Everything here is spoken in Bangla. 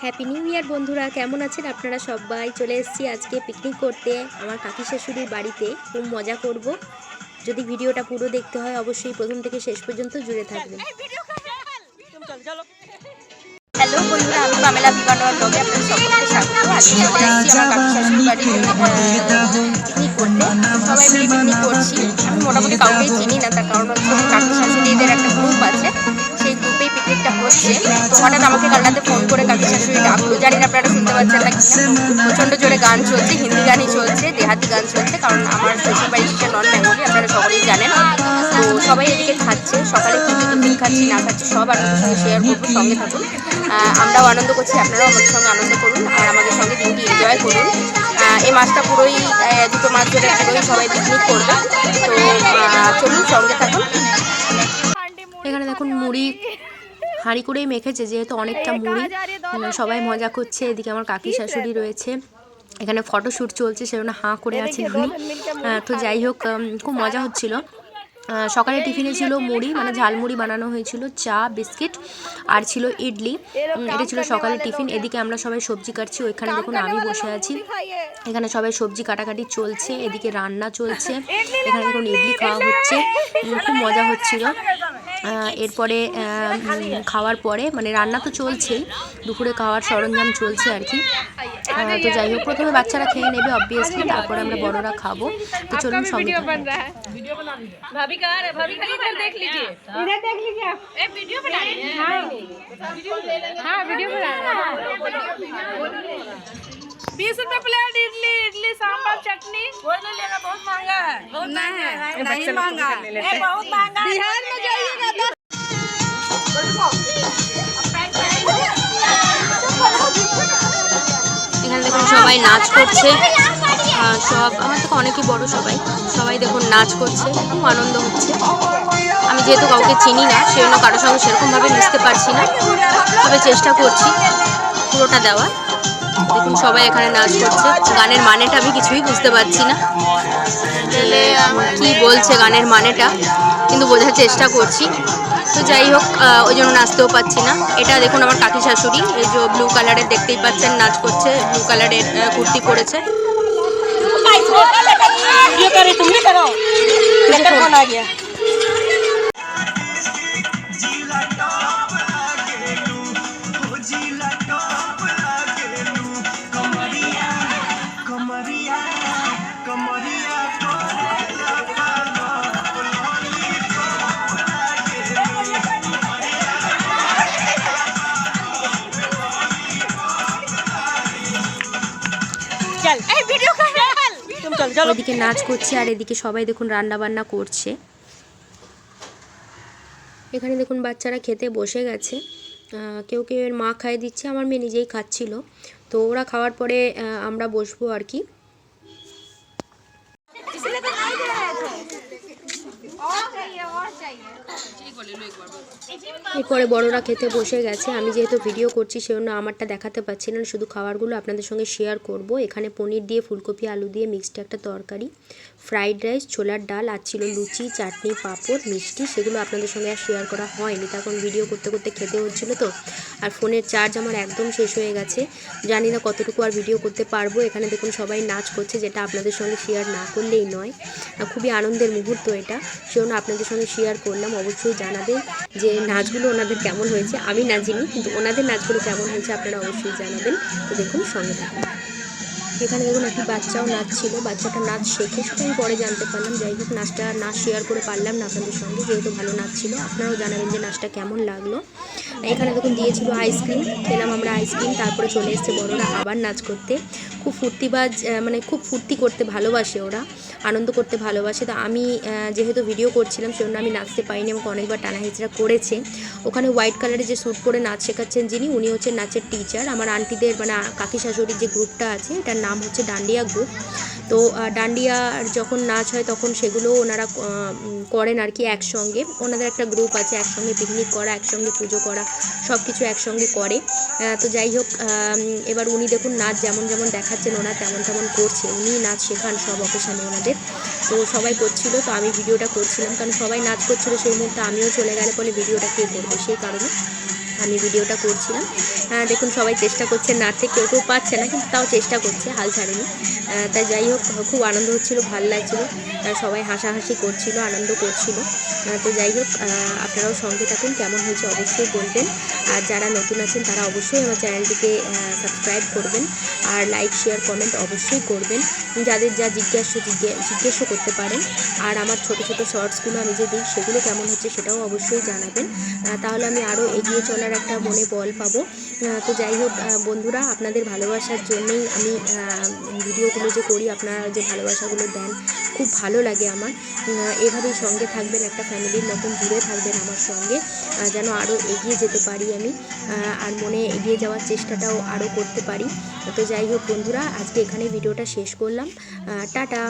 হ্যাপি নিউ ইয়ার বন্ধুরা, কেমন আছেন আপনারা সবাই? চলে এসেছি আজকে পিকনিক করতে আমার কাকি শাশুড়ির বাড়িতে। খুব মজা করব। যদি ভিডিওটা পুরো দেখতে হয় অবশ্যই প্রথম থেকে শেষ পর্যন্ত জুড়ে থাকবেন। হ্যালো বন্ধুরা, আমি পামেলা বিমানোর ব্লগে আপনাদের সকলকে স্বাগত। আজকে চলে এসেছি আমার কাকি শাশুড়ির বাড়িতে পিকনিক করতে। সবাই মিলে পিকনিক করছি। আমি মোটামুটি কাউকেই চিনি না, তার কারণ হচ্ছে কাকি শাশুড়িদের একটা গ্রুপ আছে, সেই গ্রুপেই পিকনিকটা হচ্ছে। তো হঠাৎ আমাকে কালনাতে ফোন করে কাকি শাশুড়ি ডাকলো। জানি না আপনারা শুনতে পাচ্ছেন না কিনা, প্রচণ্ড জোরে গান চলছে, হিন্দি গানই চলছে, দেহাতি গান চলছে, কারণ আমার শ্বশুর বাড়ি হচ্ছে নন বেঙ্গলি, আপনারা সকলেই জানেন। তো সবাই এদিকে খাচ্ছে, সকালে কি টিফিন খাচ্ছি না খাচ্ছি সব আপনাদের সঙ্গে শেয়ার করবো, সঙ্গে থাকুন। আমরাও আনন্দ করছি, আপনারাও আমাদের সঙ্গে আনন্দ করুন আর আমাদের সঙ্গে দিনটি এনজয় করুন। এই মাসটা পুরোই 2 মাস ধরে পুরোই সবাই পিকনিক করবে। তো চলুন, সঙ্গে থাকুন। এখানে দেখুন মুড়ি হাঁড়ি করেই মেখেছে, যেহেতু অনেকটা মুড়ি, সবাই মজা করছে। এদিকে আমার কাকি শাশুড়ি রয়েছে, এখানে ফটোশ্যুট চলছে, সেজন্য হাঁ করে আছেন উনি। তো যাই হোক, খুব মজা হচ্ছিল। সকালে টিফিনে ছিল মুড়ি, মানে ঝালমুড়ি বানানো হয়েছিল, চা বিস্কিট আর ছিল ইডলি। এটা ছিল সকালের টিফিন। এদিকে আমরা সবাই সবজি কাটছি, ওইখানে দেখুন আমি বসে আছি, এখানে সবাই সবজি কাটাকাটি চলছে, এদিকে রান্না চলছে, এখানে দেখুন ইডলি খাওয়া হচ্ছে, খুব মজা হচ্ছিল। এরপরে খাওয়ার পরে, মানে রান্না তো চলছেই, দুপুরে খাওয়ার সরঞ্জাম চলছে আর কি। তো যাই হোক, প্রথমে বাচ্চারা খেয়ে নেবে অবভিয়াসলি, তারপরে আমরা বড়রা খাবো। তো চলুন সঙ্গে থাকুন। प्लेट इडली इडली सांभर चटनी कोई नहीं लेगा, बहुत महंगा है। बहुत नहीं महंगा, बहुत महंगा। बिहार में जाइएगा तो এখানে দেখুন সবাই নাচ করছে, সব আমার থেকে অনেকই বড়, সবাই দেখুন নাচ করছে, খুব আনন্দ হচ্ছে। আমি যেহেতু কাউকে চিনি না, সেজন্য কারোর সঙ্গে সেরকমভাবে মিশতে পারছি না, তবে চেষ্টা করছি পুরোটা দেওয়ার। দেখুন সবাই এখানে নাচ করছে, গানের মানেটা আমি কিছুই বুঝতে পারছি না, কি বলছে গানের মানেটা, কিন্তু বোঝার চেষ্টা করছি। তো যাই হোক, ওই জন্য নাচতেও পাচ্ছি না। এটা দেখুন আমার কাকি শাশুড়ি, এই যে ব্লু কালারের দেখতেই পাচ্ছেন, নাচ করছে, ব্লু কালারের কুর্তি পরেছে। ওইদিকে নাচ করছে আর এদিকে সবাই দেখুন রান্না বান্না করছে। এখানে দেখুন বাচ্চারা খেতে বসে গেছে, কেউ কেউ এর মা খাইয়ে দিচ্ছে, আমার মেয়ে নিজেই খাচ্ছিল। তো ওরা খাওয়ার পরে আমরা বসবো আর কি। এরপরে বড়রা খেতে বসে গেছে। আমি যেহেতু ভিডিও করছি সেজন্য আমারটা দেখাতে পাচ্ছি না, শুধু খাবারগুলো আপনাদের সঙ্গে শেয়ার করব। এখানে পনির দিয়ে, ফুলকপি আলু দিয়ে মিক্সড একটা তরকারি, ফ্রাইড রাইস, ছোলার ডাল, আর ছিল লুচি, চাটনি, পাঁপড়, মিষ্টি। সেগুলো আপনাদের সঙ্গে আর শেয়ার করা হয়নি, তখন ভিডিও করতে করতে খেতে হচ্ছিলো তো। আর ফোনের চার্জ আমার একদম শেষ হয়ে গেছে, জানি না কতটুকু আর ভিডিও করতে পারবো। এখানে দেখুন সবাই নাচ করছে, যেটা আপনাদের সঙ্গে শেয়ার না করলেই নয়। খুবই আনন্দের মুহূর্ত এটা, সেজন্য আপনাদের সঙ্গে শেয়ার করলাম। অবশ্যই জানাবেন যে নাচগুলো ওনাদের কেমন হয়েছে। আমি নাচিনি, কিন্তু ওনাদের নাচগুলো কেমন হয়েছে আপনারা অবশ্যই জানাবেন। তো দেখুন সঙ্গে থাকুন। এখানে দেখুন একটি বাচ্চাও নাচ ছিল, বাচ্চাটা নাচ শেখে, সেটা আমি পরে জানতে পারলাম। যাই হোক, নাচ শেয়ার করে পারলাম না আপনাদের সঙ্গে, যেহেতু ভালো নাচ ছিল। আপনারাও জানাবেন যে নাচটা কেমন লাগলো। এখানে দেখুন দিয়েছিল আইসক্রিম, খেলাম আমরা আইসক্রিম। তারপরে চলে এসছে বড়রা আবার নাচ করতে। খুব ফুর্তিবাজ, মানে খুব ফুর্তি করতে ভালোবাসে ওরা, আনন্দ করতে ভালোবাসে। তো আমি যেহেতু ভিডিও করছিলাম সেজন্য আমি নাচতে পাইনি, আমাকে অনেকবার টানা হেঁচড়া করেছে। ওখানে হোয়াইট কালারের যে স্যুট পরে নাচ শেখাচ্ছেন যিনি, উনি হচ্ছেন নাচের টিচার। আমার আন্টিদের, মানে কাকি শাশুড়ির যে গ্রুপটা আছে, এটার নাম হচ্ছে ডান্ডিয়া গ্রুপ। তো ডান্ডিয়ার যখন নাচ হয় তখন সেগুলো ওনারা করেন আর কি একসঙ্গে। ওনাদের একটা গ্রুপ আছে, একসঙ্গে পিকনিক করা, একসঙ্গে পুজো করা, সব কিছু একসঙ্গে করে। তো যাই হোক, এবার উনি দেখুন নাচ যেমন যেমন দেখাচ্ছেন ওনার তেমন তেমন করছে। উনি নাচ শেখান সব অকেশানে ওনাদের। তো সবাই করছিল, তো আমি ভিডিওটা করছিলাম, কারণ সবাই নাচ করছিল সেই মুহূর্তে আমিও চলে গেলে পরে ভিডিওটা কে করবে, সেই কারণে। আমি ভিডিওটা করছিলাম। দেখুন সবাই চেষ্টা করছে, নাচতে কেউ কেউ পাচ্ছে না, কিন্তু তাও চেষ্টা করছে, হাল ছাড়েনি। তাই যাই হোক, খুব আনন্দ হচ্ছিলো, ভালো লাগছিলো, সবাই হাসাহাসি করছিল, আনন্দ করছিল। তো যাই হোক, আপনারাও সঙ্গে থাকুন, কেমন হয়েছে অবশ্যই বলবেন। আর যারা নতুন আছেন তারা অবশ্যই আমার চ্যানেলটিকে সাবস্ক্রাইব করবেন, আর লাইক শেয়ার কমেন্ট অবশ্যই করবেন। যাদের যা জিজ্ঞেসও করতে পারেন। আর আমার ছোট ছোট শর্টসগুলো আমি যে দিই সেগুলো কেমন হচ্ছে সেটাও অবশ্যই জানাবেন, তাহলে আমি আরও এগিয়ে চলার একটা মনে বল পাবো। তো যাই হোক বন্ধুরা, আপনাদের ভালোবাসার জন্যেই আমি ভিডিওগুলো যে করি, আপনারা যে ভালোবাসাগুলো দেন খুব ভালো লাগে আমার। এভাবেই সঙ্গে থাকবেন, একটা ফ্যামিলির মতন জুড়ে থাকবেন আমার সঙ্গে, যেন আরও এগিয়ে যেতে পারি আমি, আর মনে এগিয়ে যাওয়ার চেষ্টাটাও আরও করতে পারি। তো যাই হোক বন্ধুরা, আজকে এখানে ভিডিওটা শেষ করলাম। টাটা।